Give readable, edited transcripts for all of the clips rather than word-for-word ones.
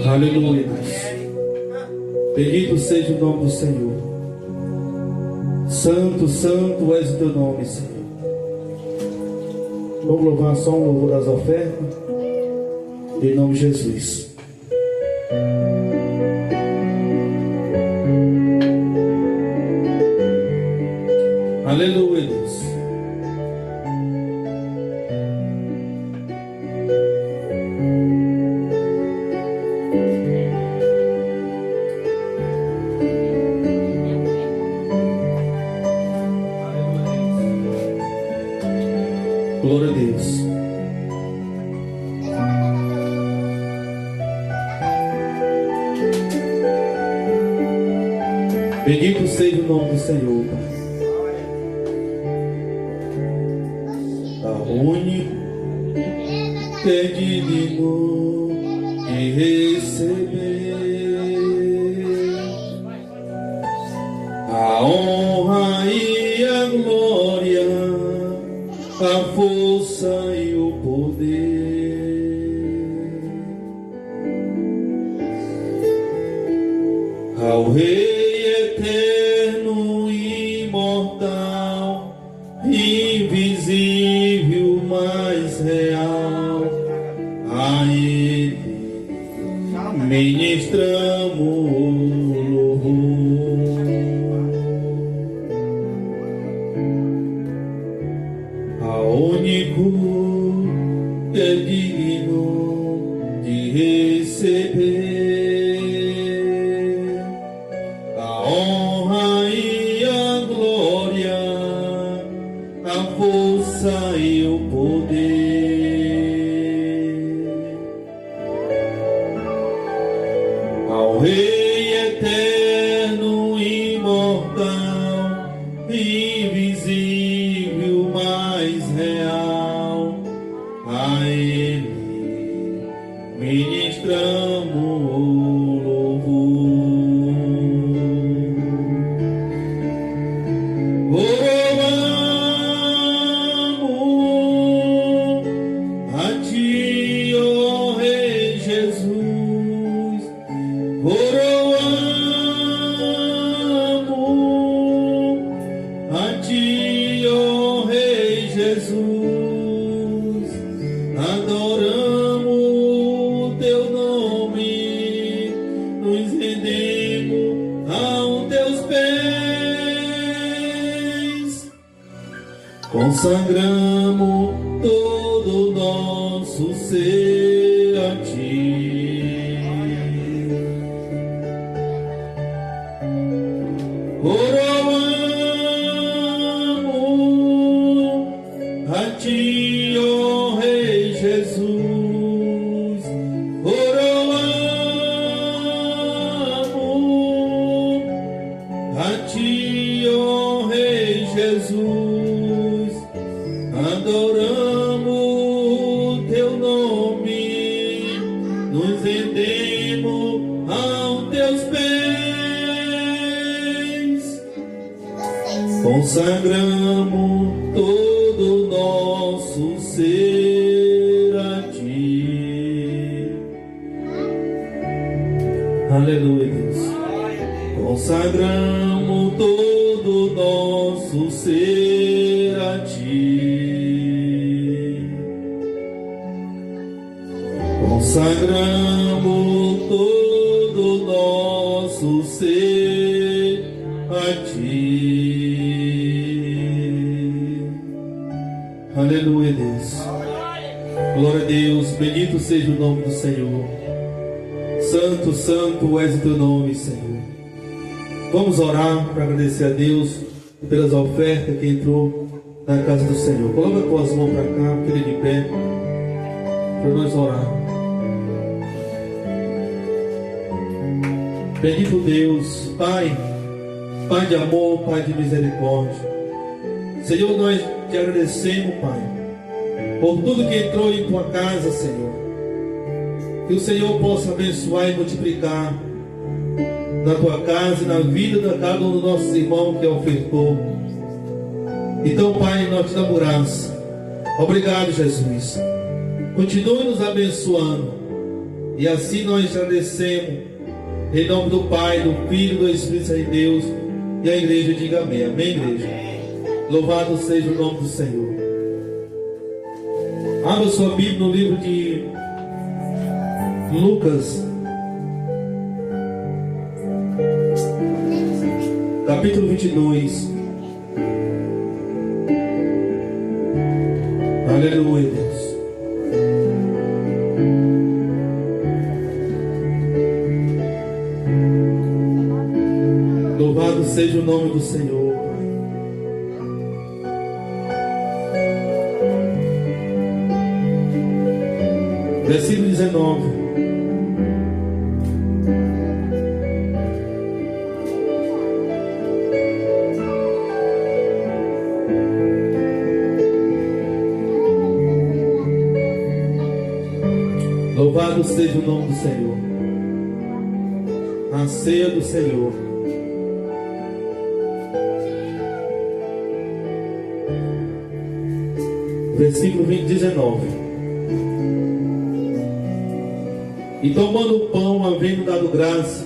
Aleluia. Bendito seja o nome do Senhor. Santo, santo és o teu nome, Senhor. Vamos louvar só um louvor das ofertas. Em nome de Jesus. Aleluia, Deus. Glória a Deus. Bendito seja o nome do Senhor, Pai. A único que é digno de receber a honra e a glória, a força e o poder. Ao Rei eterno, imortal, invisível, mas real, a Ele ministramos louvor. Ao único que é digno de receber a honra e a glória, a força e o poder. Ao Rei eterno, imortal, invisível, mas real, a Ele ministramos louvor. Adoramos teu nome, nos rendemos aos teus pés, consagramos todo o nosso ser a ti. Coroamos a ti, ó Rei Jesus, coroamos a ti, ó Rei Jesus, adoramos teu nome, nos rendemos aos teus pés, consagramos todo o nosso ser a ti. Aleluia, Deus. Consagramos todo o nosso ser a ti. Consagramos todo o nosso ser a ti. Aleluia, Deus. Glória a Deus. Bendito seja o nome do Senhor. Santo, santo és o teu nome, Senhor. Vamos orar para agradecer a Deus pelas ofertas que entrou na casa do Senhor. Coloca as tuas mãos para cá, fique de pé, para nós orar. Bendito Deus, Pai, Pai de amor, Pai de misericórdia. Senhor, nós te agradecemos, Pai, por tudo que entrou em tua casa, Senhor. Que o Senhor possa abençoar e multiplicar na tua casa e na vida de cada um dos nossos irmãos que ofertou. Então, Pai, nós te damos graça. Obrigado, Jesus. Continue nos abençoando. E assim nós agradecemos, em nome do Pai, do Filho e do Espírito Santo de Deus. E a igreja diga amém. Amém, igreja? Louvado seja o nome do Senhor. Abra sua Bíblia no livro de Lucas, capítulo 22. Aleluia, Deus. Louvado seja o nome do Senhor, Pai. Versículo 19. Louvado seja o nome do Senhor. A ceia do Senhor. Versículo 19. E tomando o pão, havendo dado graça,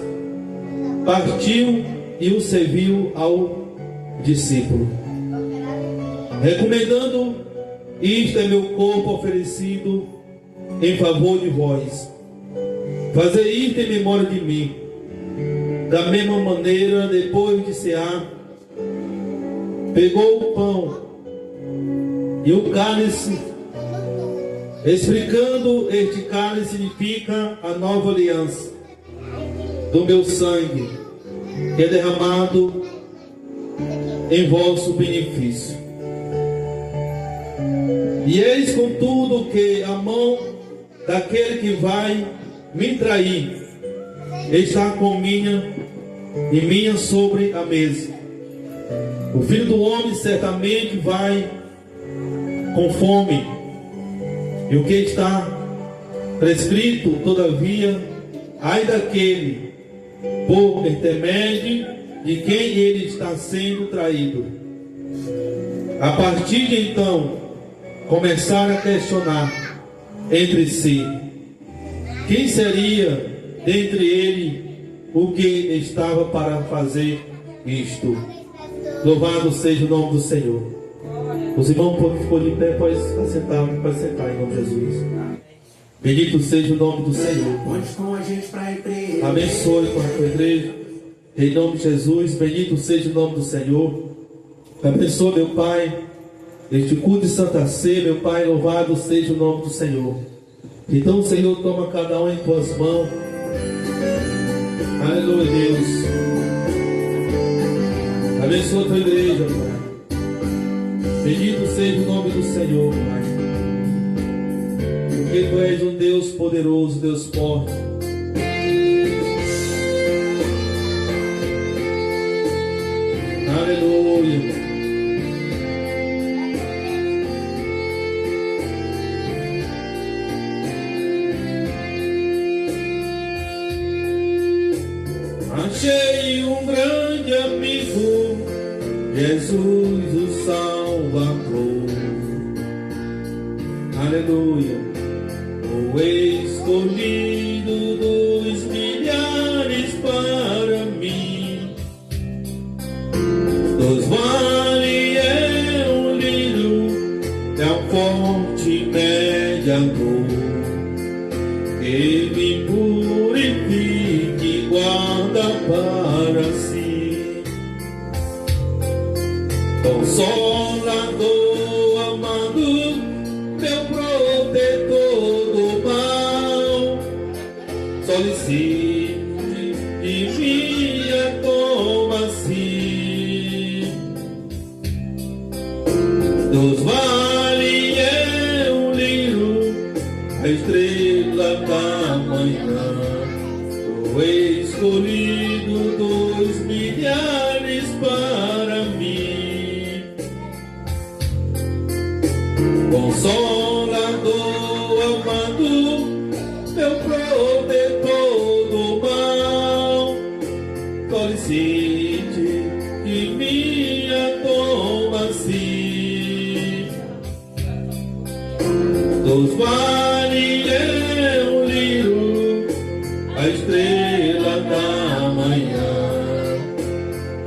partiu e o serviu ao discípulo, recomendando: isto é meu corpo oferecido em favor de vós. Fazei isto em memória de mim. Da mesma maneira, depois de cear, pegou o pão e o cálice, explicando: este cálice significa a nova aliança do meu sangue, que é derramado em vosso benefício. E eis contudo que a mão daquele que vai me trair está com minha sobre a mesa. O Filho do Homem certamente vai com fome, e o que está prescrito, todavia, ai daquele por intermédio de quem ele está sendo traído. A partir de então, começaram a questionar entre si quem seria dentre ele o que estava para fazer isto. Louvado seja o nome do Senhor. Os irmãos que ficou de pé, pode sentar em nome de Jesus. Bendito seja o nome do Senhor. Abençoe com a tua igreja, em nome de Jesus. Bendito seja o nome do Senhor. Abençoe, meu Pai, este culto de Santa Ceia, meu Pai. Louvado seja o nome do Senhor. Então, Senhor, toma cada um em tuas mãos. Aleluia, Deus. Abençoa a tua igreja, Pai. Bendito seja o nome do Senhor, Pai. Porque tu és um Deus poderoso, Deus forte. Aleluia. Achei um grande amigo, Jesus o Salvador. Aleluia. O escolhido dos milhares para mim. Dos vales é um lírio, é um forte mediador, que me purifique, guarda para si. Consolador amado, meu protetor do mal, solicite de minha toma-se. Dos vales é um lírio, a estrela da manhã, o escolhido dos milhares para mim. Consolador amado, meu protetor do mal, solicite de minha toma-se. Dos vales é um lírio, a estrela da manhã,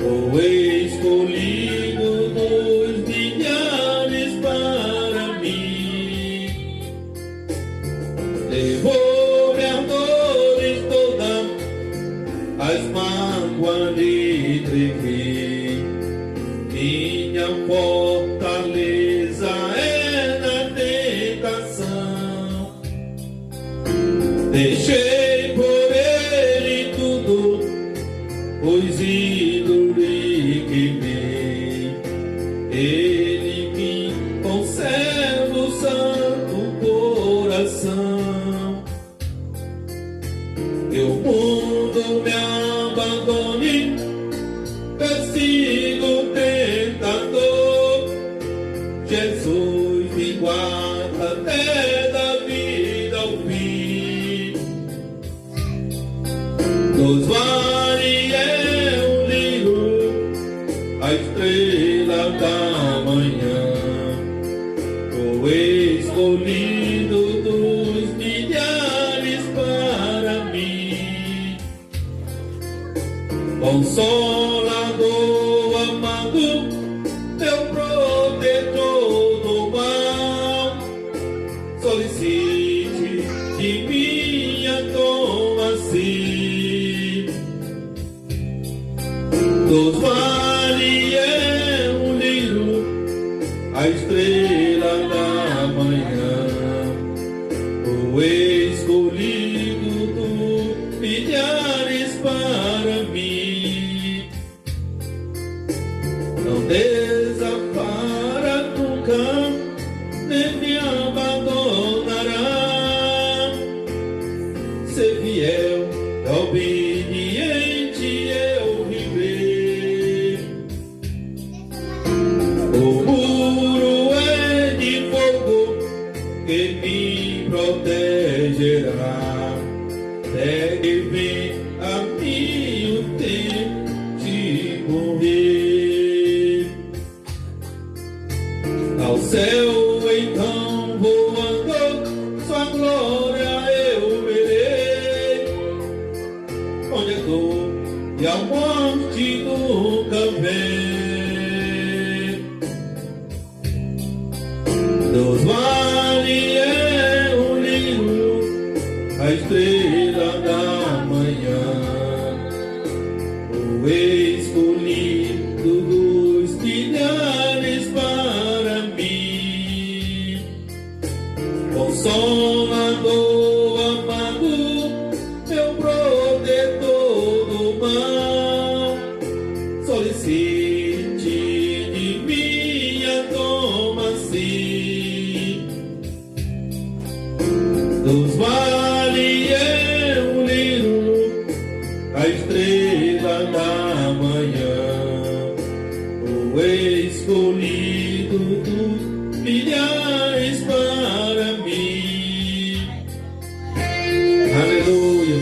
o escolhido dos milhares para mim. Levou-me as dores todas, as mágoas de entreguei. Minha fortaleza é na tentação. Deixei por ele tudo, pois ídolo e queimei. Ele me conserva o santo coração. Que o mundo me abandone, persigo o tentador. Jesus me guarda até da vida ao fim. Dos vales eu ligo a estrela da manhã, o escolhido dos milhares para mim. Consolador amado, meu protetor do mal, solicite de minha toma-se. Dos vales eu ligo a estrela da manhã, o escolhido dos milhares para mim. Não desampara nunca, nem me abandonará. Ser fiel, obediente eu viver. O muro é de fogo que me protegerá. Até que vem a mim o tempo de morrer. Ao céu então voando, sua glória eu verei. Onde a dor e a morte nunca vem. Dos vales eu ligo a estrela da manhã, o escolhido dos milhares para mim. Consolador amado, meu protetor do mal, solicite de minha toma-se. Dos vales eu ligo a estrela da manhã, o escolhido dos milhares para mim. Aleluia.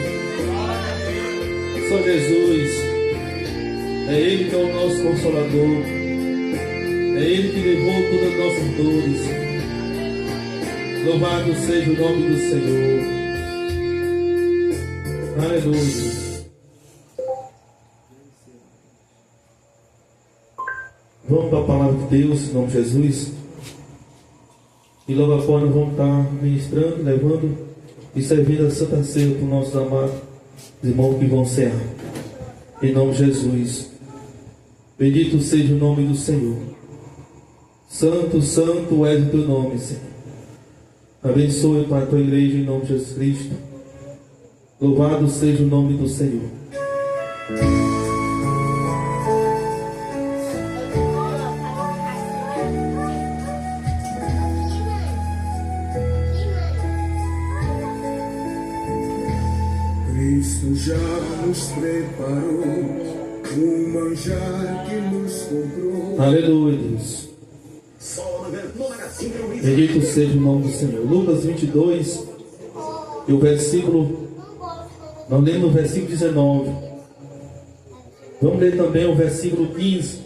Só Jesus, é Ele que é o nosso Consolador, é Ele que levou todas as nossas dores. Louvado seja o nome do Senhor. Aleluia. Vamos para a palavra de Deus, em nome de Jesus. E logo após nós vamos estar ministrando, levando e servindo a Santa Ceia para os nossos amados irmãos que vão cear. Em nome de Jesus. Bendito seja o nome do Senhor. Santo, santo és o teu nome, Senhor. Abençoe para a tua igreja em nome de Jesus Cristo. Louvado seja o nome do Senhor. Cristo já nos preparou um manjar que nos comprou. Aleluia, Deus. Bendito seja o nome do Senhor. Lucas 22 e o versículo, nós lemos o versículo 19. Vamos ler também o versículo 15.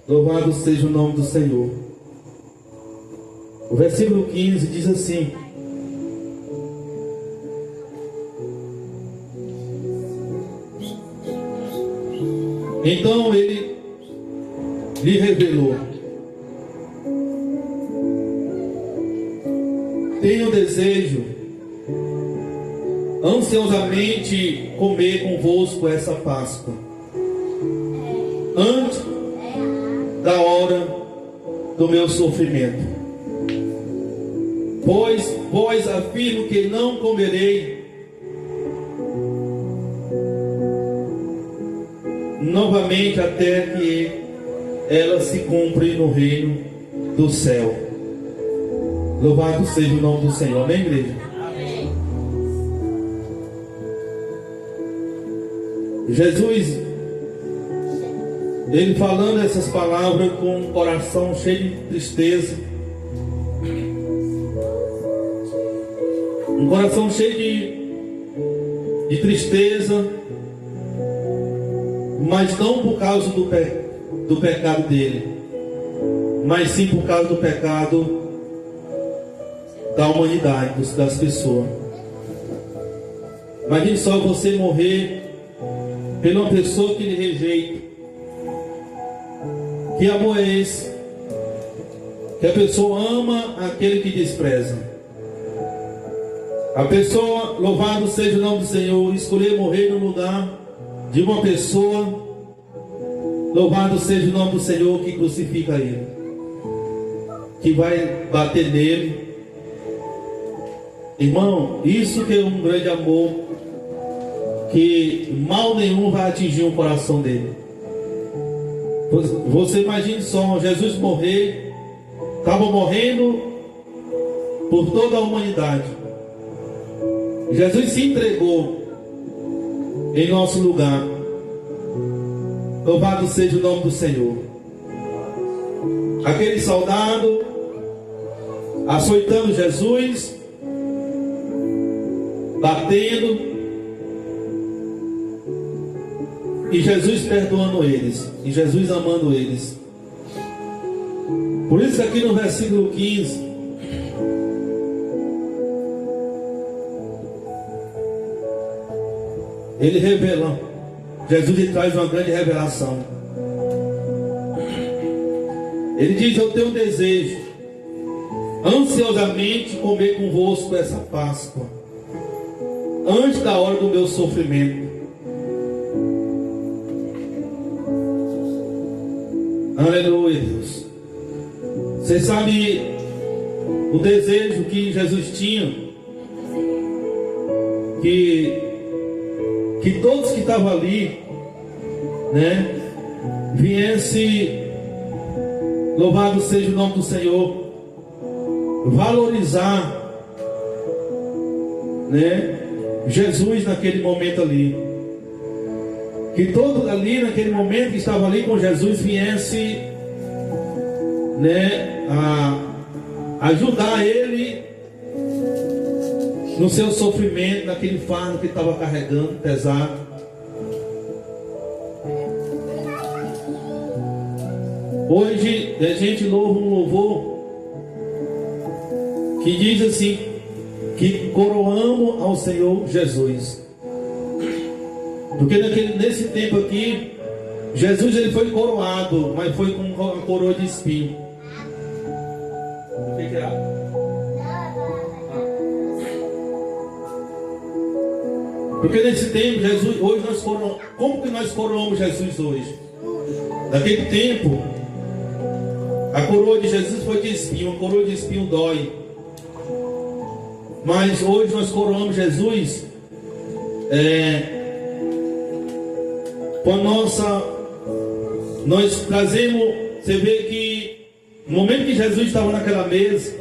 Louvado seja o nome do Senhor. O versículo 15 diz assim: Então ele lhe revelou: tenho desejo ansiosamente comer convosco essa Páscoa, antes da hora do meu sofrimento. Pois vós afirmo que não comerei novamente até que ela se cumpre no reino do céu. Louvado seja o nome do Senhor. Amém, igreja? Amém. Jesus, ele falando essas palavras com um coração cheio de tristeza, um coração cheio de tristeza, mas não por causa do pecado dele, mas sim por causa do pecado da humanidade, das pessoas. Imagine só você morrer por uma pessoa que lhe rejeita. Que amor é esse? Que a pessoa ama aquele que despreza. A pessoa, louvado seja o nome do Senhor, escolher morrer no lugar de uma pessoa, louvado seja o nome do Senhor, que crucifica ele, que vai bater nele. Irmão, isso que é um grande amor, que mal nenhum vai atingir o coração dele. Você imagine só, Jesus morrer, estava morrendo por toda a humanidade. Jesus se entregou em nosso lugar. Louvado seja o nome do Senhor. Aquele soldado açoitando Jesus, batendo, e Jesus perdoando eles, e Jesus amando eles. Por isso aqui no versículo 15, ele revela, Jesus lhe traz uma grande revelação. Ele diz: eu tenho desejo ansiosamente comer convosco essa Páscoa, antes da hora do meu sofrimento. Aleluia, Deus. Você sabe o desejo que Jesus tinha, que todos que estavam ali, né, viesse, louvado seja o nome do Senhor, valorizar, né, Jesus naquele momento ali. Que todos ali naquele momento que estavam ali com Jesus viesse, né, a ajudar ele no seu sofrimento, naquele fardo que ele estava carregando pesado. Hoje a gente louva um louvor que diz assim, que coroamos ao Senhor Jesus. Porque nesse tempo aqui, Jesus ele foi coroado, mas foi com uma coroa de espinho. O que é? Porque nesse tempo, Jesus, hoje nós coroamos. Como que nós coroamos Jesus hoje? Naquele tempo, a coroa de Jesus foi de espinho. A coroa de espinho dói. Mas hoje nós coroamos Jesus com a nossa. Nós trazemos. Você vê que no momento que Jesus estava naquela mesa,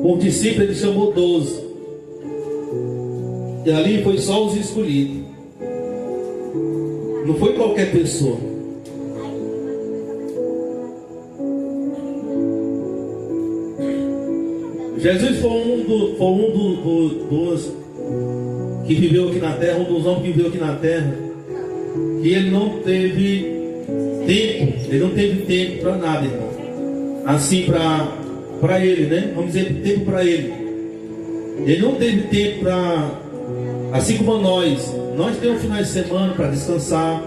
com os discípulos, ele chamou 12. E ali foi só os escolhidos. Não foi qualquer pessoa. Jesus foi um dos que viveu aqui na terra, um dos homens que viveu aqui na terra, que ele não teve tempo para nada, irmão. Assim, para ele, né? Vamos dizer, tempo para ele. Ele não teve tempo para, assim como nós nós temos finais de semana para descansar.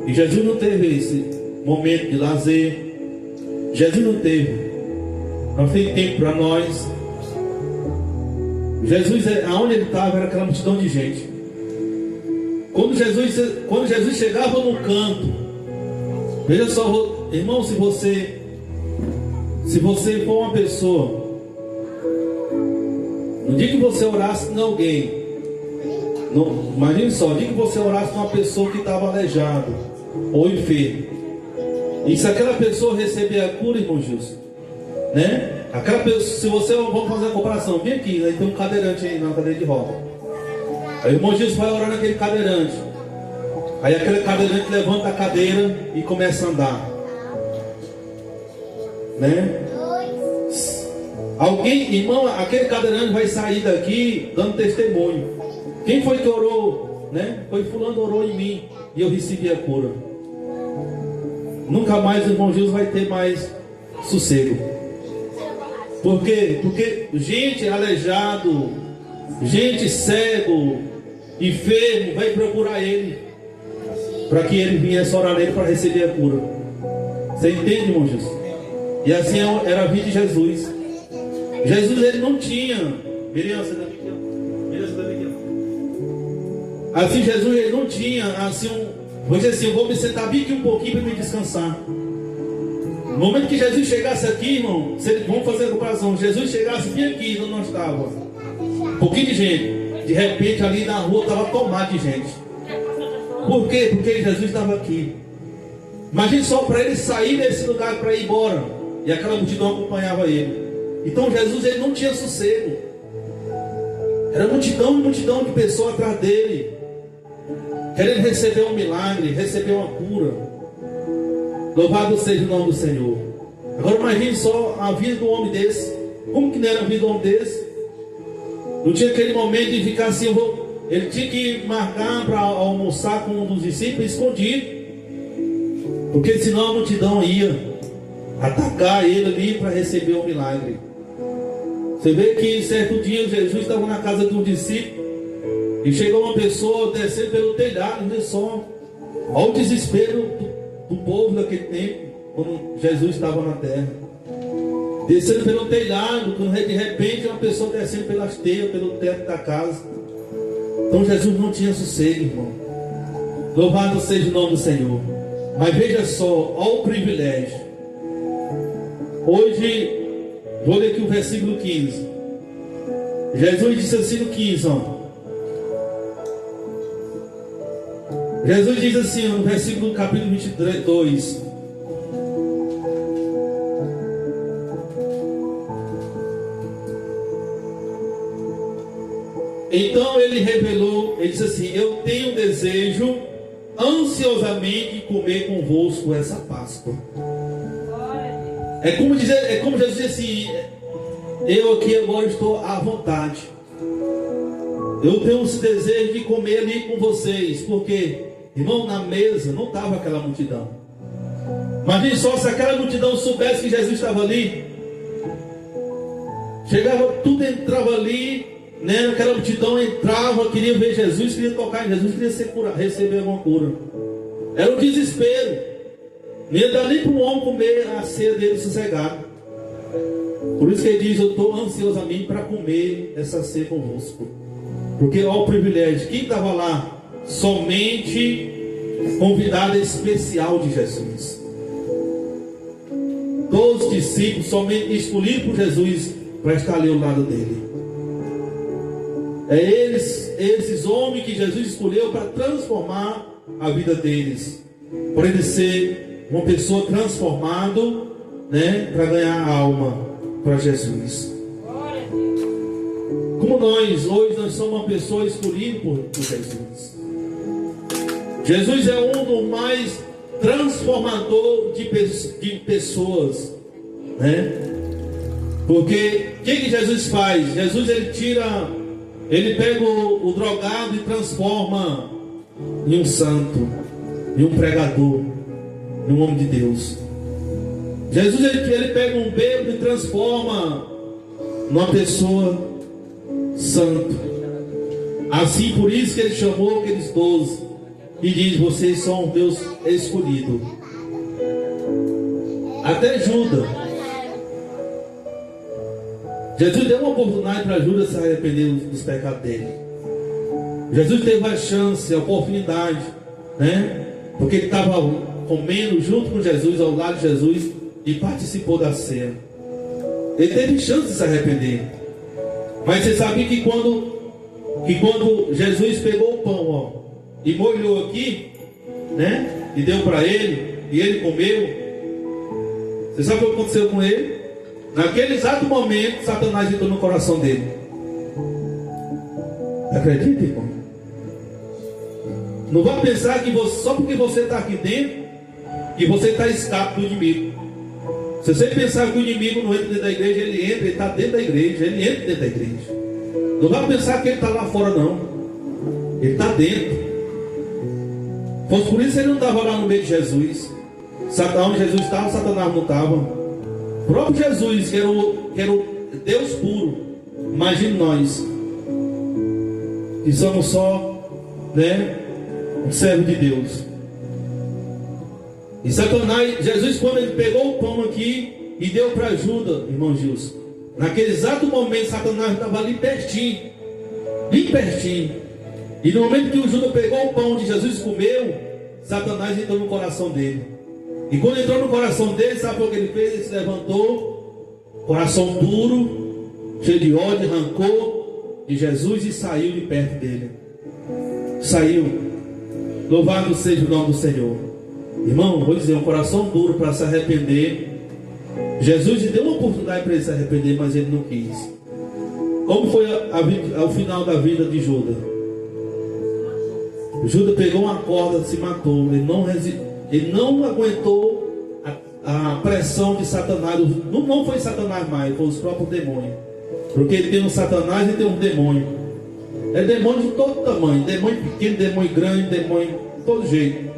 E Jesus não teve esse momento de lazer. Jesus não teve. Não tem tempo para nós. Jesus, aonde ele estava, era aquela multidão de gente. Quando Jesus chegava no canto, veja só, irmão, se você for uma pessoa, no dia que você orasse em alguém, imagine só, no dia que você orasse em uma pessoa que estava aleijada ou enfermo, e se aquela pessoa receber a cura, irmão Gilson, né? Aquela pessoa, se você, vamos fazer a comparação, vem aqui, né? Tem um cadeirante aí na cadeira de roda. Aí o irmão Gilson vai orar naquele cadeirante. Aí aquele cadeirante levanta a cadeira e começa a andar, né? Alguém, irmão, aquele cadeirante vai sair daqui dando testemunho. Quem foi que orou, né? Foi fulano, orou em mim e eu recebi a cura. Nunca mais o irmão Gilson vai ter mais sossego. Por quê? Porque gente aleijado, gente cego, enfermo, vai procurar ele, para que ele viesse orar nele para receber a cura. Você entende, irmão Jesus? E assim era a vida de Jesus. Jesus, ele não tinha. Miriam, você daqui, ó. Assim, Jesus, ele não tinha assim vou dizer assim, eu vou me sentar bem aqui um pouquinho para me descansar. No momento que Jesus chegasse aqui, irmão, vamos fazer a comparação. Jesus chegasse bem aqui onde nós estávamos, um pouquinho de gente, de repente ali na rua estava tomado de gente. Por quê? Porque Jesus estava aqui. Imagine só, para ele sair desse lugar para ir embora, e aquela multidão acompanhava ele. Então Jesus, ele não tinha sossego. Era multidão e multidão de pessoas atrás dele, querendo receber um milagre, receber uma cura. Louvado seja o nome do Senhor. Agora imagine só a vida do homem desse. Como que não era a vida do homem desse? Não tinha aquele momento de ficar assim, ele tinha que marcar para almoçar com um dos discípulos escondido, porque senão a multidão ia atacar ele ali para receber o milagre. Você vê que certo dia Jesus estava na casa de um discípulo e chegou uma pessoa descendo pelo telhado, olha só, olha o desespero do povo daquele tempo, quando Jesus estava na terra, descendo pelo telhado, quando de repente uma pessoa descendo pelas telhas, pelo teto da casa. Então Jesus não tinha sossego, irmão. Louvado seja o nome do Senhor. Mas veja só, olha o privilégio. Hoje, vou ler aqui o versículo 15. Jesus disse assim no 15, ó. Jesus diz assim no versículo capítulo 22. Então ele revelou, ele disse assim: eu tenho desejo ansiosamente de comer convosco essa Páscoa. É como Jesus diz assim: eu aqui agora estou à vontade. Eu tenho esse desejo de comer ali com vocês, porque, irmão, na mesa não estava aquela multidão. Imagine só, se aquela multidão soubesse que Jesus estava ali, chegava, tudo entrava ali, né? Aquela multidão entrava, queria ver Jesus, queria tocar em Jesus, queria ser curado, receber alguma cura. Era um desespero. Não ia dar nem para um homem comer a ceia dele sossegado. Por isso que ele diz: eu estou ansiosamente para comer essa ceia convosco. Porque olha o privilégio, quem estava lá? Somente convidado especial de Jesus. Todos os discípulos somente escolhidos por Jesus para estar ali ao lado dele. É esses homens que Jesus escolheu para transformar a vida deles, por ele ser uma pessoa transformada, né, para ganhar a alma para Jesus. Como nós somos uma pessoa escolhida por Jesus. Jesus é um dos mais transformador de pessoas, né? Porque o que Jesus faz? Jesus, ele pega o drogado e transforma em um santo, em um pregador, em um homem de Deus. Jesus, ele pega um bêbado e transforma numa pessoa santo. Assim, por isso que ele chamou aqueles 12 e diz: vocês são o Deus escolhido. Até Judas, Jesus deu uma oportunidade para Judas se arrepender dos pecados dele. Jesus teve a chance, a oportunidade, né? Porque ele estava comendo junto com Jesus, ao lado de Jesus, e participou da ceia. Ele teve chance de se arrepender. Mas você sabia que quando Jesus pegou o pão, ó, e molhou aqui, né? E deu para ele, e ele comeu. Você sabe o que aconteceu com ele? Naquele exato momento, Satanás entrou no coração dele. Acredita, irmão? Não vai pensar que só porque você está aqui dentro, que você está escape do inimigo. Se você pensar que o inimigo não entra dentro da igreja, ele entra, ele está dentro da igreja, ele entra dentro da igreja. Não vai pensar que ele está lá fora, não. Ele está dentro. Pois por isso ele não estava lá no meio de Jesus. Onde Jesus estava, Satanás não estava. O próprio Jesus, que era o Deus puro. Imagine nós, que somos só, né, um servo de Deus. E Satanás, Jesus, quando ele pegou o pão aqui e deu para Judas, irmão Gilson, naquele exato momento, Satanás estava ali pertinho. Bem pertinho. E no momento que o Judas pegou o pão de Jesus e comeu, Satanás entrou no coração dele. E quando entrou no coração dele, sabe o que ele fez? Ele se levantou, coração duro, cheio de ódio, arrancou de Jesus e saiu de perto dele. Saiu. Louvado seja o nome do Senhor. Irmão, vou dizer, um coração duro para se arrepender. Jesus lhe deu uma oportunidade para ele se arrepender, mas ele não quis. Como foi ao final da vida de Judas? Judas pegou uma corda, se matou. Ele não aguentou a pressão de Satanás. Não foi Satanás mais, foi os próprios demônios. Porque ele tem um Satanás e tem um demônio. É demônio de todo tamanho. Demônio pequeno, demônio grande, demônio de todo jeito.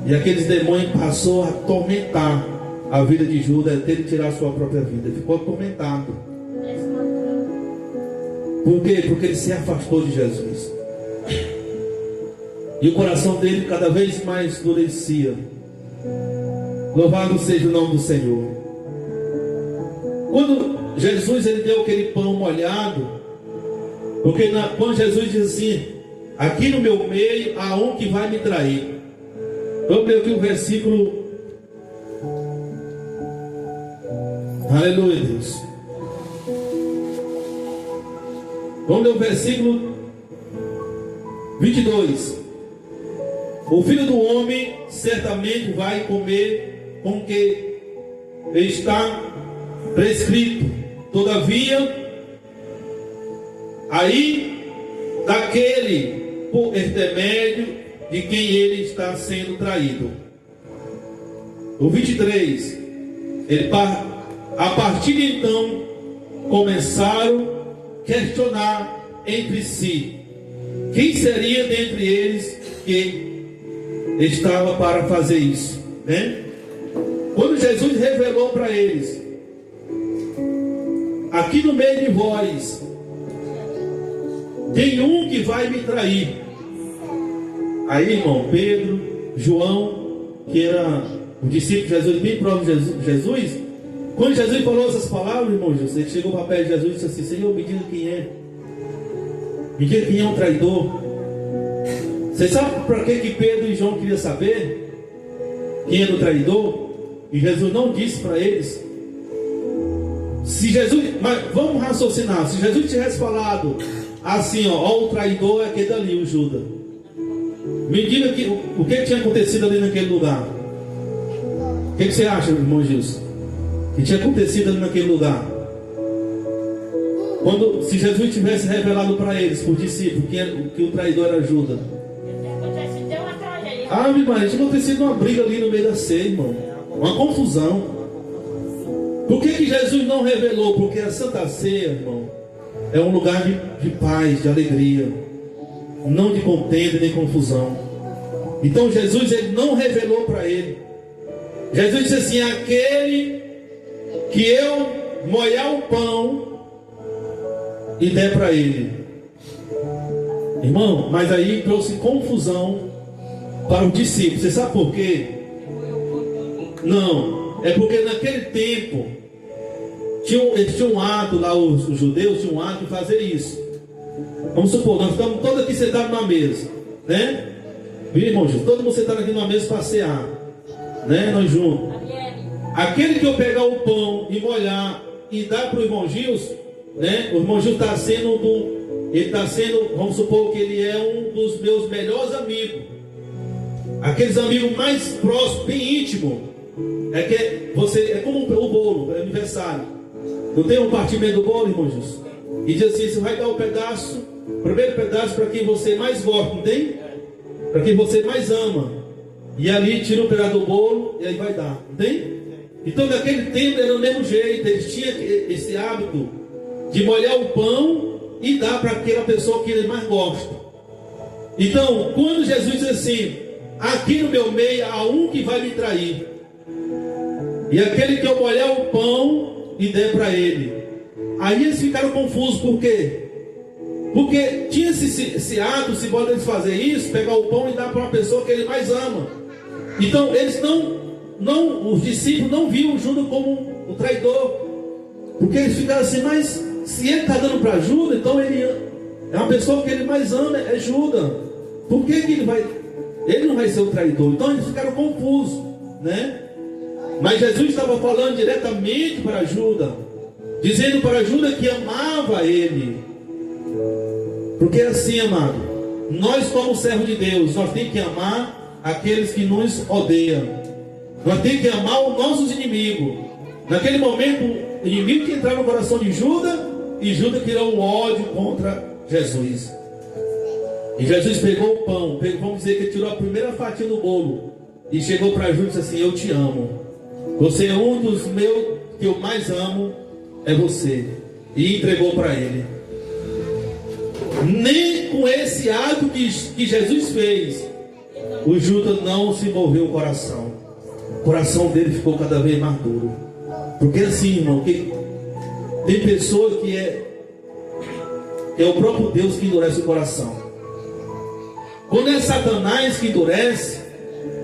E aqueles demônios passou a atormentar a vida de Judas até ele tirar a sua própria vida. Ele ficou atormentado. Por quê? Porque ele se afastou de Jesus. E o coração dele cada vez mais endurecia. Louvado seja o nome do Senhor. Quando Jesus ele deu aquele pão molhado, porque quando Jesus diz assim: aqui no meu meio há um que vai me trair. Vamos ler aqui o versículo. Aleluia, Deus. Vamos ler o versículo 22. O Filho do Homem certamente vai comer com que está prescrito. Todavia, aí daquele por intermédio de quem ele está sendo traído. O 23. A partir de então começaram a questionar entre si quem seria dentre eles que estava para fazer isso, né? Quando Jesus revelou para eles: aqui no meio de vós tem um que vai me trair. Aí, irmão, Pedro, João, que era o discípulo de Jesus, bem próximo de Jesus, quando Jesus falou essas palavras, irmão, ele chegou para perto de Jesus e disse assim: Senhor, me diga quem é. Me diga quem é um traidor. Você sabe para que Pedro e João queriam saber quem era o traidor? E Jesus não disse para eles. Se Jesus, mas vamos raciocinar. Se Jesus tivesse falado assim, ó, o traidor é aquele ali, o Judas. Me diga o que tinha acontecido ali naquele lugar. O que você acha, irmão Gilson? Que tinha acontecido ali naquele lugar? Se Jesus tivesse revelado para eles, por discípulos, que o traidor era Judas. Ah, meu irmão, tinha acontecido uma briga ali no meio da ceia, irmão. Uma confusão. Por que Jesus não revelou? Porque a Santa Ceia, irmão, é um lugar de paz, de alegria, não de contenda nem confusão. Então Jesus ele não revelou para ele. Jesus disse assim: aquele que eu molhar o pão e der para ele. Irmão, mas aí trouxe confusão para os discípulos. Você sabe por quê? Não, é porque naquele tempo eles tinham um ato lá, os judeus tinham um ato de fazer isso. Vamos supor, nós estamos todos aqui sentados numa mesa, né? Viu, irmão Jesus? Todo mundo sentado aqui numa mesa para cear, né? Nós juntos. Aquele que eu pegar o pão e molhar e dar para o irmão Gilson, né? O irmão Gilson está sendo ele está sendo, vamos supor que ele é um dos meus melhores amigos, aqueles amigos mais próximos, bem íntimos. É que você, é como o bolo, é aniversário. Não tem um partimento do bolo, irmão Gilson? E diz assim: você vai dar o pedaço, o primeiro pedaço para quem você mais gosta, não tem? Para quem você mais ama. E ali tira um pedaço do bolo e aí vai dar, não tem? Então naquele tempo era do mesmo jeito. Eles tinham esse hábito de molhar o pão e dar para aquela pessoa que ele mais gosta. Então quando Jesus diz assim: aqui no meu meio há um que vai me trair, e aquele que eu molhar o pão e der para ele, aí eles ficaram confusos. Por quê? Porque tinha esse ato, se pode eles fazer isso, pegar o pão e dar para uma pessoa que ele mais ama. Então eles os discípulos não viam Judas como o traidor, porque eles ficaram assim: mas se ele está dando para Judas, então ele é uma pessoa que ele mais ama, é Judas. Por que ele não vai ser o traidor? Então eles ficaram confusos, né? Mas Jesus estava falando diretamente para Judas, dizendo para Judas que amava ele. Porque assim, amado, nós como servos de Deus, nós temos que amar aqueles que nos odeiam. Nós temos que amar os nossos inimigos. Naquele momento, o inimigo que entrava no coração de Judas, e Judas criou um ódio contra Jesus. E Jesus pegou o pão, vamos dizer que ele tirou a primeira fatia do bolo, e chegou para Judas e disse assim: eu te amo. Você é um dos meus que eu mais amo, é você. E entregou para ele. Nem com esse ato que Jesus fez, o Judas não se moveu o coração. O coração dele ficou cada vez mais duro. Porque assim, irmão, que tem pessoa que é o próprio Deus que endurece o coração. Quando é Satanás que endurece,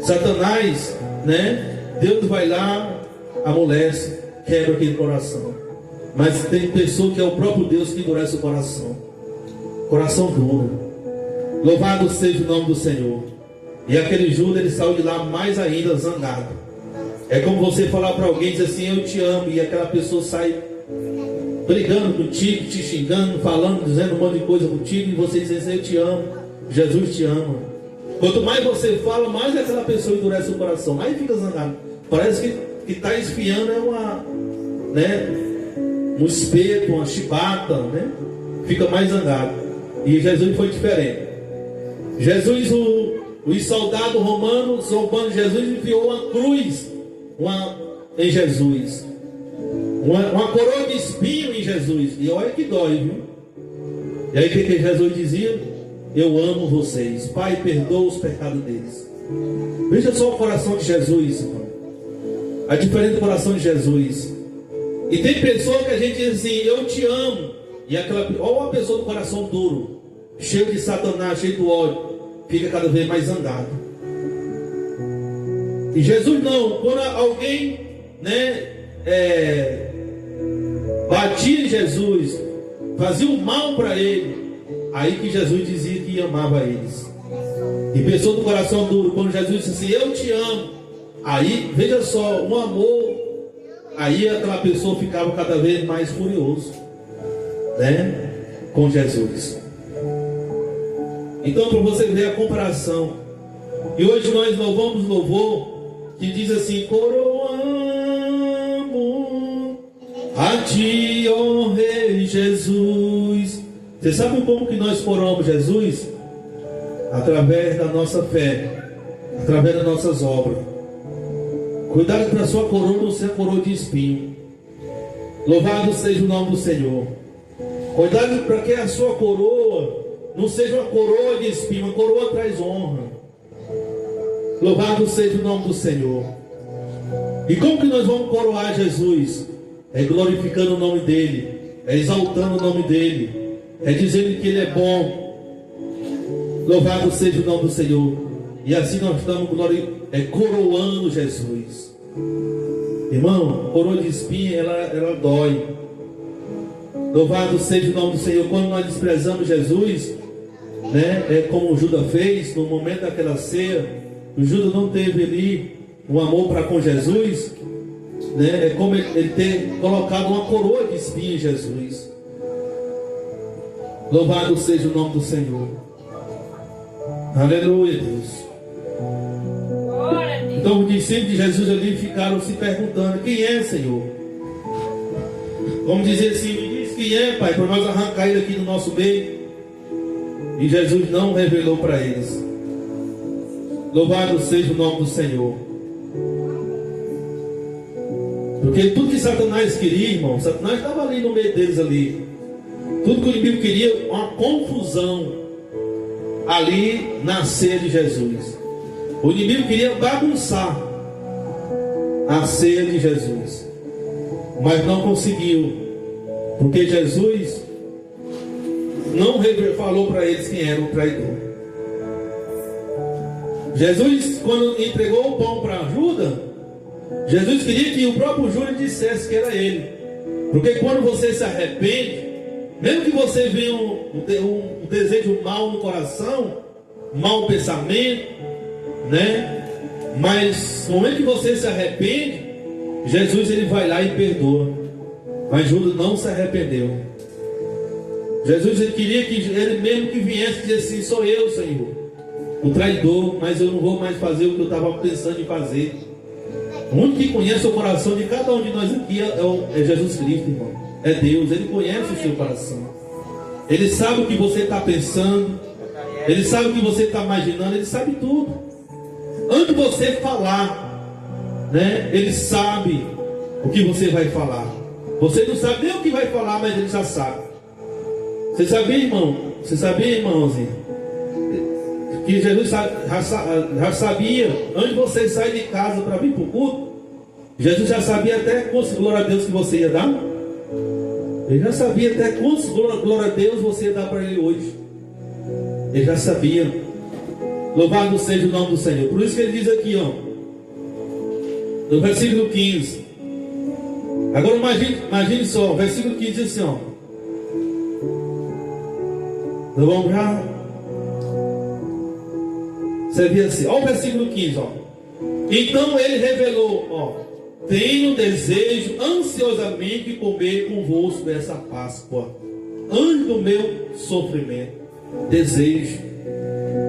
Satanás, né? Deus vai lá, amolece, quebra aquele coração. Mas tem pessoa que é o próprio Deus que endurece o coração. Coração duro. Louvado seja o nome do Senhor. E aquele Judas, ele saiu de lá mais ainda zangado. É como você falar para alguém, dizer assim: eu te amo, e aquela pessoa sai brigando contigo, te xingando, falando, dizendo um monte de coisa contigo, e você diz assim: eu te amo, Jesus te ama. Quanto mais você fala, mais aquela pessoa endurece o coração, mais fica zangado. Parece que está esfiando um espeto, uma chibata, né? Fica mais zangado. E Jesus foi diferente. Jesus, os soldados romanos zombando Jesus, enfiou uma cruz em Jesus, uma coroa de espinho em Jesus. E olha que dói, viu? E aí o que Jesus dizia? Eu amo vocês, Pai, perdoa os pecados deles. Veja só o coração de Jesus, irmão. A diferença do coração de Jesus. E tem pessoa que a gente diz assim: eu te amo, e olha uma pessoa do coração duro, cheio de Satanás, cheio do ódio, fica cada vez mais zangado. E Jesus não. Quando alguém, batia em Jesus, fazia o mal para ele, aí que Jesus dizia que amava eles. E pessoa do coração duro, quando Jesus disse assim: eu te amo, aí veja só, um amor, aí aquela pessoa ficava cada vez mais furioso, né, com Jesus. Então, para você ver a comparação. E hoje nós louvamos louvor que diz assim: coroamos a ti, ó Rei Jesus. Você sabe como que nós coroamos Jesus? Através da nossa fé, através das nossas obras. Cuidado para a sua coroa não ser coroa de espinho. Louvado seja o nome do Senhor. Cuidado para que a sua coroa não seja uma coroa de espinho. Uma coroa traz honra. Louvado seja o nome do Senhor. E como que nós vamos coroar Jesus? É glorificando o nome dele, é exaltando o nome dele, é dizendo que ele é bom, Louvado seja o nome do Senhor. E assim nós estamos coroando Jesus. Irmão, coroa de espinho, ela dói. Louvado seja o nome do Senhor. Quando nós desprezamos Jesus, né, como o Judas fez no momento daquela ceia, o Judas não teve ali um amor para com Jesus, né, é como ele ter colocado uma coroa de espinho em Jesus. Louvado seja o nome do Senhor. Aleluia, Deus. Então os discípulos de Jesus ali ficaram se perguntando: quem é, Senhor? Vamos dizer assim: me diz quem é, Pai, para nós arrancar ele aqui do nosso meio. E Jesus não revelou para eles. Louvado seja o nome do Senhor. Porque tudo que Satanás queria, irmão, Satanás estava ali no meio deles ali. Tudo que o inimigo queria, uma confusão ali na ceia de Jesus. O inimigo queria bagunçar a ceia de Jesus, mas não conseguiu, porque Jesus não falou para eles quem era o traidor. Jesus, quando entregou o pão para Judas, Jesus queria que o próprio Judas dissesse que era ele. Porque quando você se arrepende, mesmo que você venha um desejo mal no coração, mau pensamento, né? Mas no momento que você se arrepende, Jesus ele vai lá e perdoa. Mas Judas não se arrependeu. Jesus ele queria que ele mesmo que viesse dizer assim: sou eu, Senhor, o traidor, mas eu não vou mais fazer o que eu estava pensando em fazer. O único que conhece o coração de cada um de nós aqui é Jesus Cristo, irmão. É Deus, Ele conhece o seu coração. Ele sabe o que você está pensando. Ele sabe o que você está imaginando. Ele sabe tudo. Antes de você falar, né, Ele sabe o que você vai falar. Você não sabe nem o que vai falar, mas Ele já sabe. Você sabia, irmão? Você sabia, irmãozinho? Que Jesus já sabia, antes de você sair de casa para vir para o culto, Jesus já sabia até quantos glória a Deus que você ia dar. Ele já sabia até quantos glória a Deus você ia dar para Ele hoje. Ele já sabia. Louvado seja o nome do Senhor. Por isso que ele diz aqui, ó, no versículo 15. Agora imagine só, o versículo 15 diz assim, ó. Então vamos já. Você vê assim, olha o versículo 15, ó. Então ele revelou, ó: tenho desejo ansiosamente de comer convosco essa Páscoa, antes do meu sofrimento. Desejo.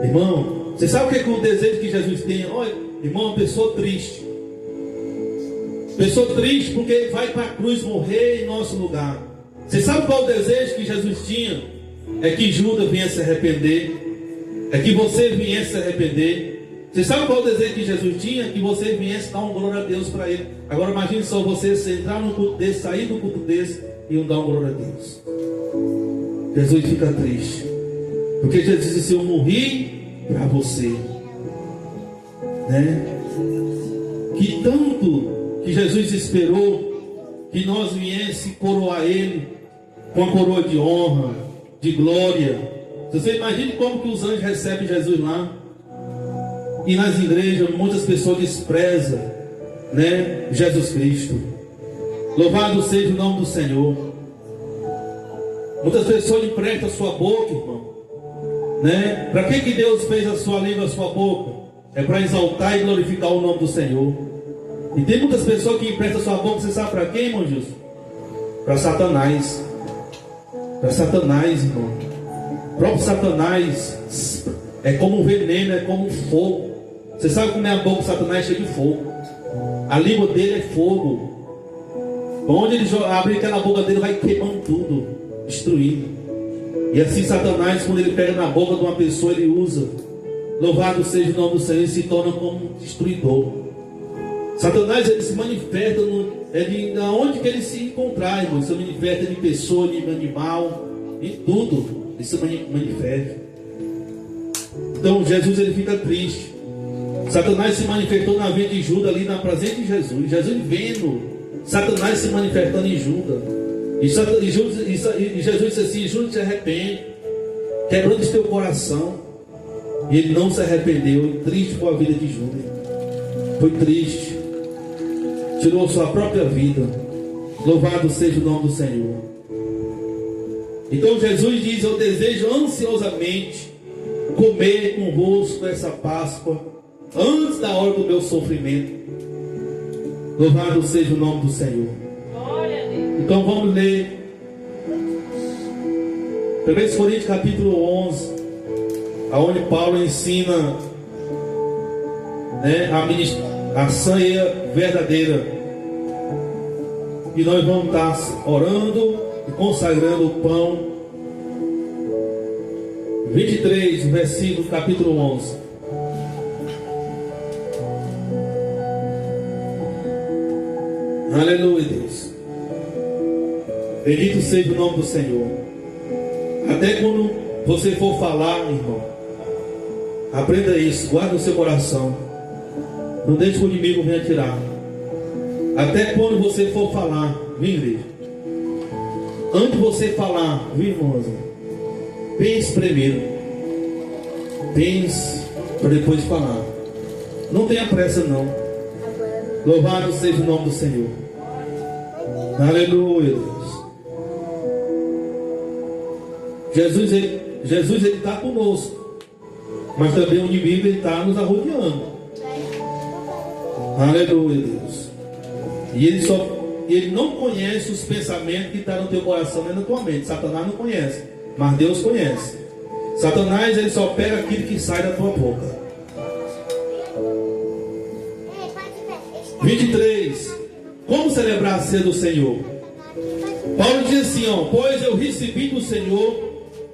Irmão, você sabe o que é o desejo que Jesus tem? Olha, irmão, uma pessoa triste. Pessoa triste porque vai para a cruz morrer em nosso lugar. Você sabe qual o desejo que Jesus tinha? É que Judas viesse se arrepender. É que você viesse se arrepender. Você sabe qual o desejo que Jesus tinha? Que você viesse dar uma glória a Deus para Ele. Agora imagine só você entrar num culto desse, sair do culto desse e dar uma glória a Deus. Jesus fica triste. Porque Jesus disse: eu morri para você. Né? Que tanto que Jesus esperou que nós viesse coroar Ele com a coroa de honra, de glória. Você imagine como que os anjos recebem Jesus lá. E nas igrejas muitas pessoas desprezam, né, Jesus Cristo. Louvado seja o nome do Senhor. Muitas pessoas emprestam a sua boca, irmão, né? Para que Deus fez a sua língua, a sua boca? É para exaltar e glorificar o nome do Senhor. E tem muitas pessoas que emprestam a sua boca. Você sabe para quem, irmão Justo? Para Satanás. Para Satanás, irmão. O próprio Satanás é como um veneno, é como um fogo. Você sabe como é a boca do Satanás? Cheia de fogo. A língua dele é fogo. Onde ele abre aquela boca dele, vai queimando tudo, destruindo. E assim Satanás, quando ele pega na boca de uma pessoa, ele usa. Louvado seja o nome do Senhor, ele se torna como um destruidor. Satanás, ele se manifesta onde que ele se encontrar, irmão. Ele se manifesta de pessoa, de animal, em tudo. Ele se manifesta. Então Jesus, ele fica triste. Satanás se manifestou na vida de Judas, ali na presença de Jesus. Jesus vendo Satanás se manifestando em Judas. E Jesus disse assim: Judas, se arrepende, quebrando o teu coração. E ele não se arrependeu. E triste foi a vida de Judas. Foi triste. Tirou sua própria vida. Louvado seja o nome do Senhor. Então Jesus diz: eu desejo ansiosamente comer convosco essa Páscoa antes da hora do meu sofrimento. Louvado seja o nome do Senhor. Então vamos ler 1 Coríntios capítulo 11, aonde Paulo ensina, né, a ceia verdadeira. E nós vamos estar orando e consagrando o pão. 23, versículo capítulo 11. Aleluia, Deus. Bendito seja o nome do Senhor. Até quando você for falar, irmão, aprenda isso, guarda no seu coração. Não deixe que o inimigo venha tirar. Até quando você for falar, viu, igreja? Antes de você falar, viu, irmãos? Pense primeiro. Pense para depois falar. Não tenha pressa, não. Louvado seja o nome do Senhor. Aleluia, Deus. Jesus ele está conosco, mas também o inimigo está nos arrodeando. Aleluia, Deus. E ele não conhece os pensamentos que estão no teu coração nem na tua mente. Satanás não conhece, mas Deus conhece. Satanás ele só pega aquilo que sai da tua boca. 23. Como celebrar a ceia do Senhor? Paulo diz assim, ó: pois eu recebi do Senhor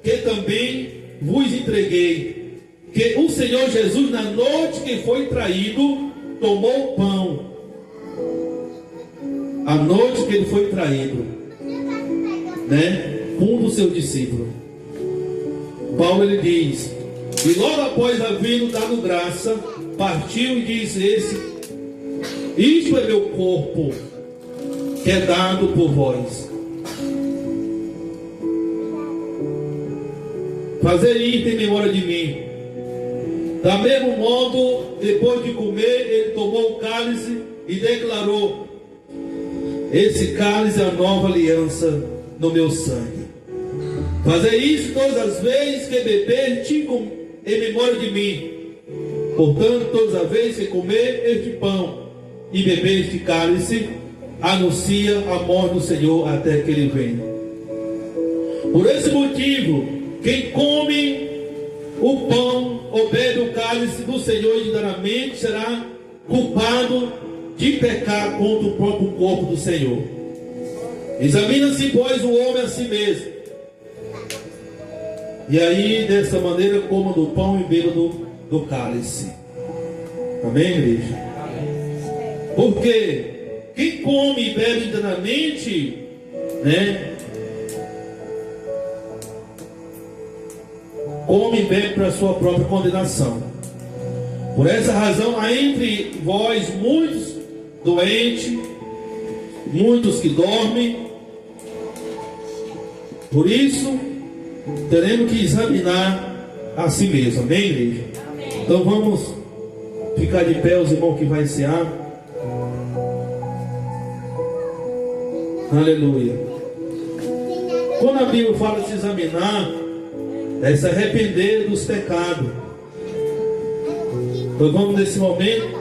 que também vos entreguei, que o Senhor Jesus, na noite que foi traído, tomou o pão. A noite que ele foi traído, né, um dos seus discípulos. Paulo ele diz: e logo após havendo dado graça, partiu e disse: isto é meu corpo, que é dado por vós. Fazer isto em memória de mim. Da mesmo modo, depois de comer, ele tomou o cálice e declarou: esse cálice é a nova aliança no meu sangue. Fazer isso todas as vezes que beberdes em memória de mim. Portanto, todas as vezes que comer este pão e beber este cálice, anuncia a morte do Senhor até que ele venha. Por esse motivo, quem come o pão ou bebe o cálice do Senhor indignamente será culpado de pecar contra o próprio corpo do Senhor. Examina-se, pois, o homem a si mesmo. E aí, dessa maneira, coma do pão e beba do cálice. Amém, igreja? Porque quem come e bebe internamente, né, come e bebe para a sua própria condenação. Por essa razão há entre vós muitos doentes, muitos que dormem. Por isso teremos que examinar a si mesmo. Amém, igreja? Então vamos ficar de pé, os irmãos que vai encear. Aleluia. Quando a Bíblia fala de se examinar, é se arrepender dos pecados. Então vamos nesse momento.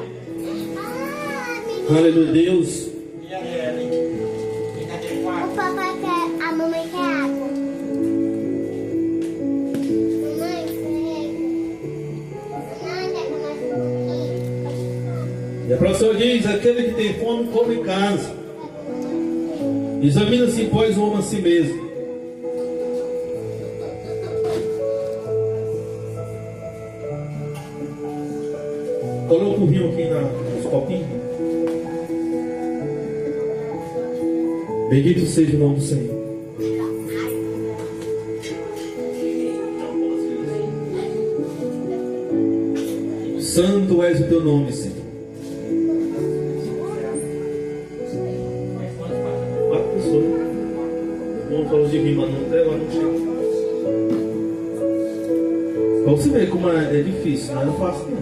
Aleluia, Deus. O papai quer, a mamãe quer água. Mamãe, E a próxima diz: aquele que tem fome, come em casa. Examina-se, pois, o homem a si mesmo. Coloca o rio aqui nos copinhos. Bendito seja o nome do Senhor. Santo és o teu nome, Senhor. Quatro pessoas. Vamos falar de rima, não até agora não chega. Pra você ver como é difícil, não é fácil não.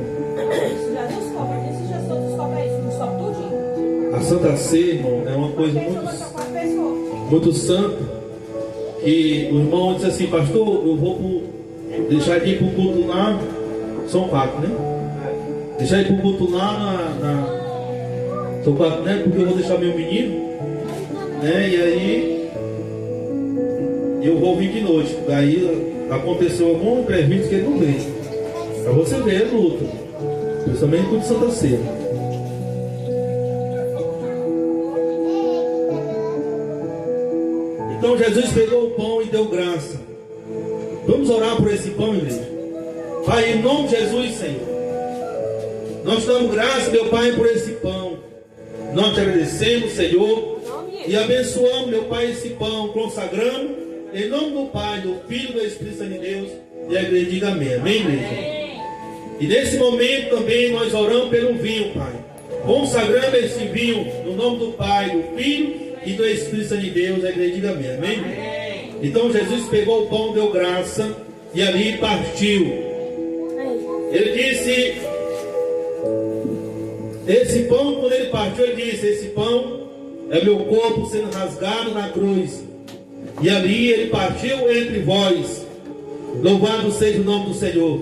Isso já deu os copos, esse já só descobre isso, não sobe tudinho. A Santa Ceia, irmão, é uma coisa muito santa. Que o irmão disse assim, pastor, eu vou deixar de ir pro culto lá, são 4, né? Deixar de ir pro culto lá são 4, né? Porque eu vou deixar meu menino, né? E aí eu vou vir de noite. Daí aconteceu algum imprevisto que ele não veio. Pra você ver, é luta. Principalmente com Santa Ceia. Então Jesus pegou o pão e deu graça. Vamos orar por esse pão, igreja. Pai, em nome de Jesus, Senhor, nós damos graça, meu Pai, por esse pão. Nós te agradecemos, Senhor, e abençoamos, meu Pai, esse pão, consagrando em nome do Pai, do Filho e do Espírito Santo de Deus. E a igreja diga amém. Amém, igreja? E nesse momento também nós oramos pelo vinho, Pai, consagrando esse vinho no nome do Pai, do Filho e do Espírito Santo de Deus. A igreja diga amém. Amém? Então Jesus pegou o pão, deu graça e ali partiu. Ele disse, esse pão, quando ele partiu, ele disse, esse pão é meu corpo sendo rasgado na cruz. E ali ele partiu entre vós. Louvado seja o nome do Senhor.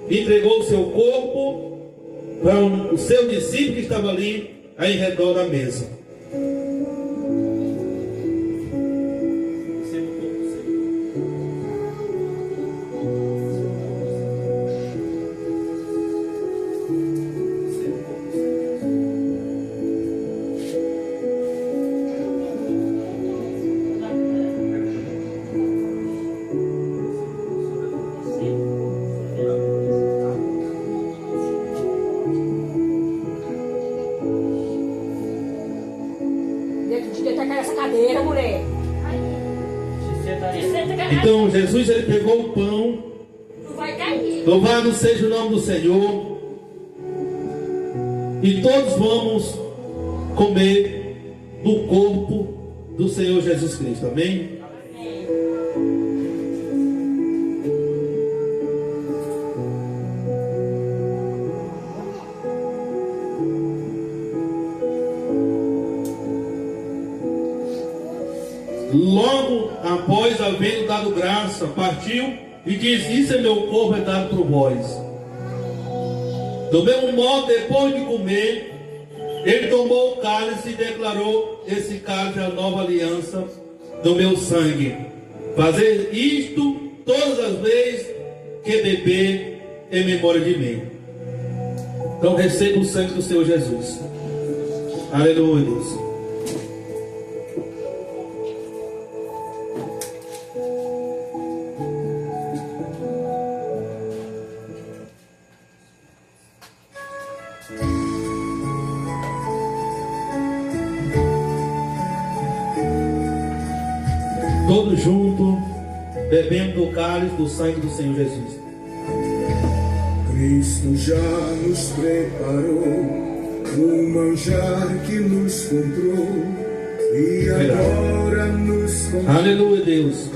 Entregou o seu corpo para o seu discípulo que estava ali em redor da mesa. Então Jesus ele pegou o pão. Louvado seja o nome do Senhor. E todos vamos comer do corpo do Senhor Jesus Cristo. Amém? Logo após havendo dado graça, partiu e diz, isso é meu corpo, é dado por vós. Do mesmo modo, depois de comer, ele tomou o cálice e declarou, esse cálice é a nova aliança do meu sangue. Fazer isto todas as vezes que beber em memória de mim. Então receba o sangue do Senhor Jesus. Aleluia, Deus. Todos juntos, bebendo do cálice do sangue do Senhor Jesus. Cristo já nos preparou o manjar que nos comprou e agora nos comprou. Aleluia, Deus.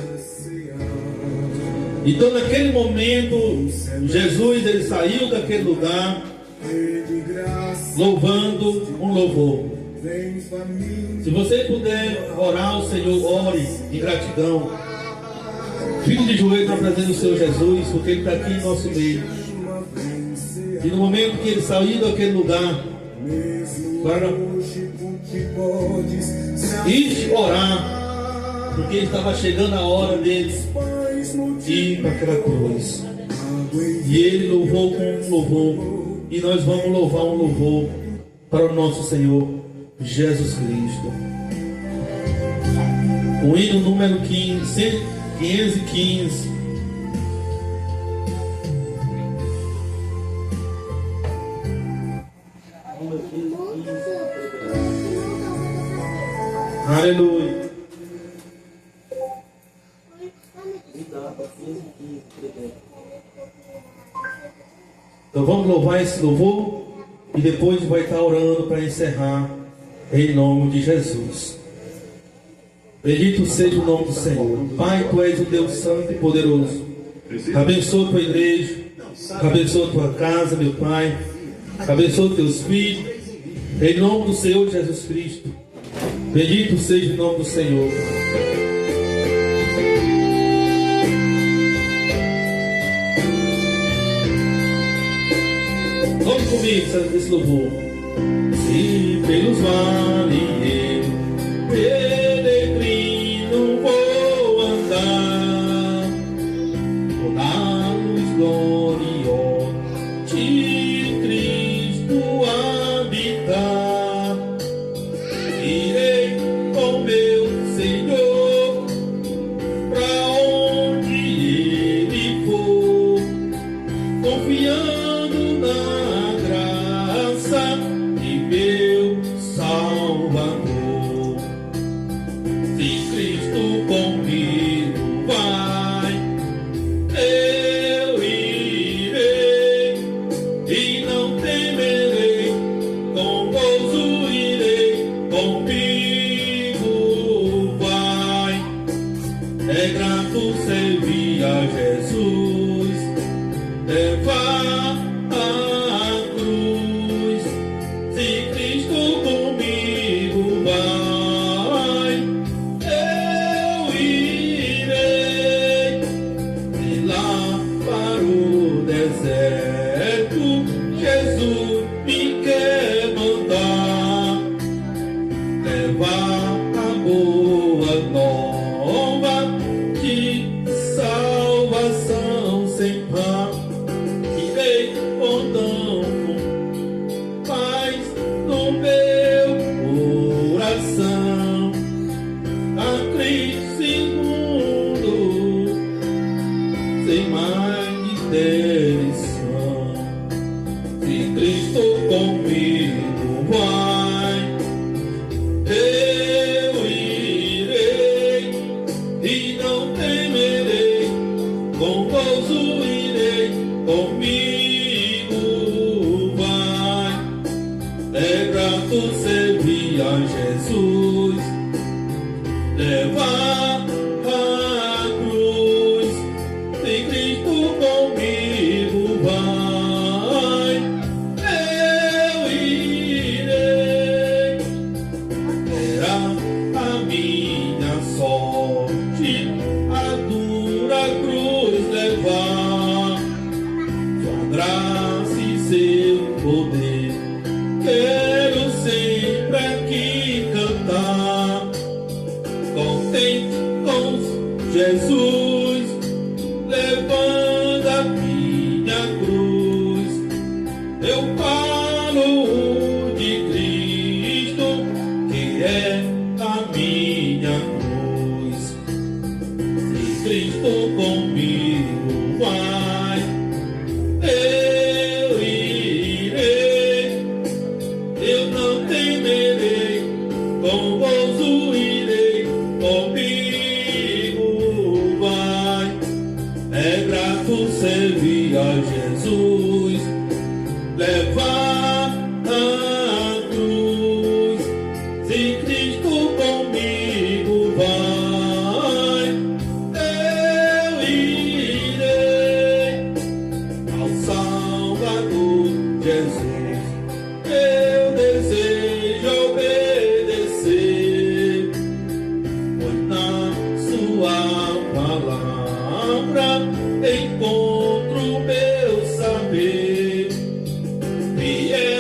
Então naquele momento, Jesus ele saiu daquele lugar louvando um louvor. Se você puder orar ao Senhor, ore em gratidão. Fique de joelho na presença do Senhor Jesus, porque Ele está aqui em nosso meio. E no momento que Ele saiu daquele lugar para ir orar, porque estava chegando a hora dele ir para aquela cruz. E Ele louvou com um louvor. E nós vamos louvar um louvor para o nosso Senhor Jesus Cristo. O hino número 515. Aleluia. Então vamos louvar esse louvor e depois vai estar orando para encerrar em nome de Jesus. Bendito seja o nome do Senhor. Pai, Tu és o Deus Santo e Poderoso. Abençoa a tua igreja. Abençoa a tua casa, meu Pai. Abençoa os teus filhos. Em nome do Senhor Jesus Cristo. Bendito seja o nome do Senhor. Vamos comigo esse louvor. Se pelos vales peregrino vou andar, na luz gloriosa de Cristo habitar, irei com meu Senhor pra onde Ele for, confiando na graça de meu Salvador. Se Cristo comigo vai, eu irei e não temerei, com gozo irei, comigo vai. É grato servir a Jesus, levar a cruz. Se Cristo comigo vai, eu irei. De lá para o deserto, Jesus me quer mandar, levar a boa nova de salvação sem par. Irei contando paz no meu coração, a Cristo segundo, sem mais interdição. Se Cristo comigo vai, eu irei e não temerei, com gozo irei, comigo vai. É grato servir a Jesus, levar a cruz. Se Cristo comigo vai, eu irei. Será a minha sorte a dura cruz levar, sua graça e seu poder quero sempre aqui cantar. Contente com Jesus, levando a minha cruz, eu falo de Cristo, que é a minha cruz. Se Cristo comigo vai, eu irei, eu não temerei, com gozo irei, comigo vai. É grato servir a Jesus, levar a cruz. Se Cristo comigo vai, eu irei ao Salvador Jesus. Eu desejo obedecer, pois na sua palavra encontro meu saber. Fiel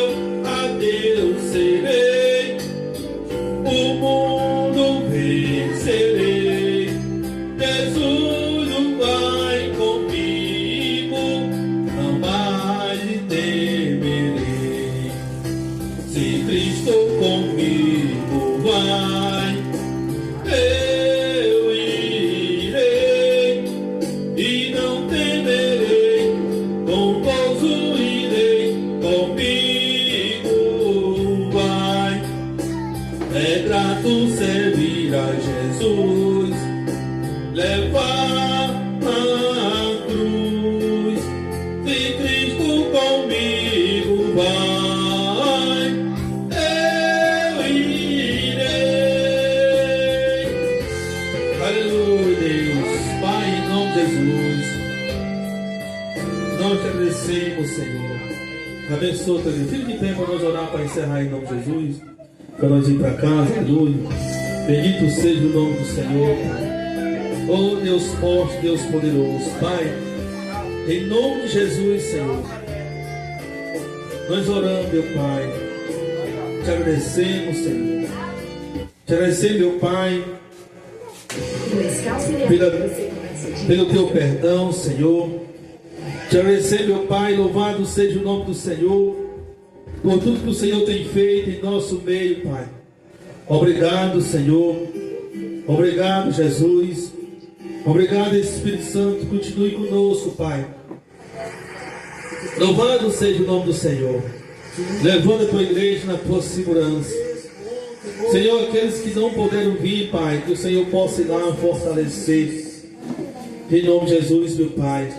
Nós te agradecemos, Senhor. Abençoa teu filho. Fique de pé para nós orar, para encerrar em nome de Jesus. Para nós ir para casa, aleluia. Bendito seja o nome do Senhor, Pai. Oh Deus forte, Deus poderoso, Pai. Em nome de Jesus, Senhor. Nós oramos, meu Pai. Te agradecemos, Senhor. Te agradecemos, meu Pai, pelo teu perdão, Senhor. Te agradecemos, meu Pai. Louvado seja o nome do Senhor por tudo que o Senhor tem feito em nosso meio, Pai. Obrigado, Senhor. Obrigado, Jesus. Obrigado, Espírito Santo. Continue conosco, Pai. Louvado seja o nome do Senhor. Levando a tua igreja na tua segurança. Senhor, aqueles que não puderam vir, Pai, que o Senhor possa ir lá fortalecer. Em nome de Jesus, meu Pai.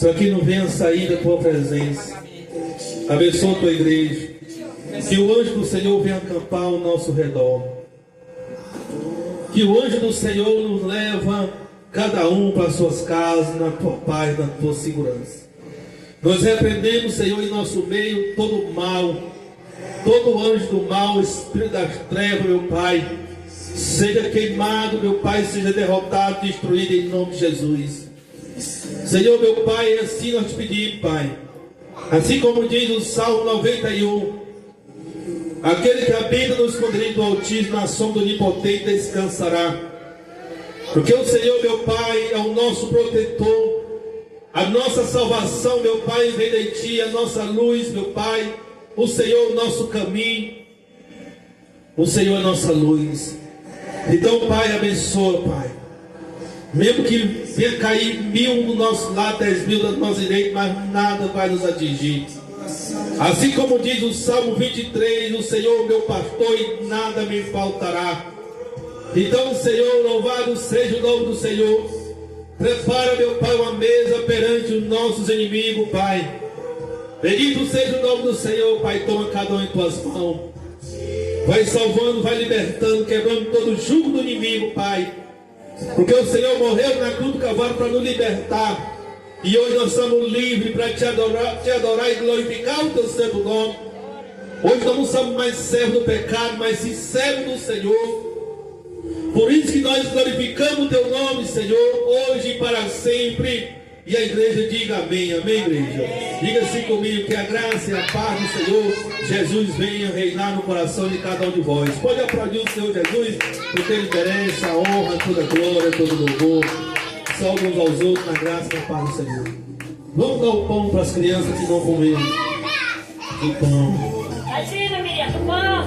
Para que não venha sair da tua presença. Abençoa a tua igreja. Que o anjo do Senhor venha acampar ao nosso redor. Que o anjo do Senhor nos leva cada um para suas casas, na tua paz, na tua segurança. Nós repreendemos, Senhor, em nosso meio todo o mal, todo anjo do mal, espírito das trevas, meu Pai, seja queimado, meu Pai, seja derrotado, destruído em nome de Jesus. Senhor, meu Pai, assim nós te pedimos, Pai. Assim como diz o Salmo 91, aquele que habita no esconderijo do Altíssimo, na sombra do Onipotente descansará. Porque o Senhor, meu Pai, é o nosso protetor. A nossa salvação, meu Pai, vem de Ti, a nossa luz, meu Pai. O Senhor é o nosso caminho. O Senhor é a nossa luz. Então, Pai, abençoa, Pai. Mesmo que venha cair 1000 do nosso lado, 10.000 do nosso direito, mas nada vai nos atingir. Assim como diz o Salmo 23, o Senhor é meu pastor e nada me faltará. Então, Senhor, louvado seja o nome do Senhor. Prepara, meu Pai, uma mesa perante os nossos inimigos, Pai. Bendito seja o nome do Senhor, Pai. Toma cada um em tuas mãos. Vai salvando, vai libertando, quebrando todo o jugo do inimigo, Pai. Porque o Senhor morreu na cruz do Calvário para nos libertar. E hoje nós estamos livres para te adorar e glorificar o teu santo nome. Hoje nós não somos mais servos do pecado, mas sim servos do Senhor. Por isso que nós glorificamos o teu nome, Senhor, hoje e para sempre. E a igreja diga amém, amém, igreja. Diga assim comigo, que a graça e a paz do Senhor Jesus venha reinar no coração de cada um de vós. Pode aplaudir o Senhor Jesus, porque Ele merece a honra, toda a glória, todo o louvor. Salve uns aos outros na graça e na paz do Senhor. Vamos dar o pão para as crianças que não comeram. O pão. Imagina, Miriam, do pão.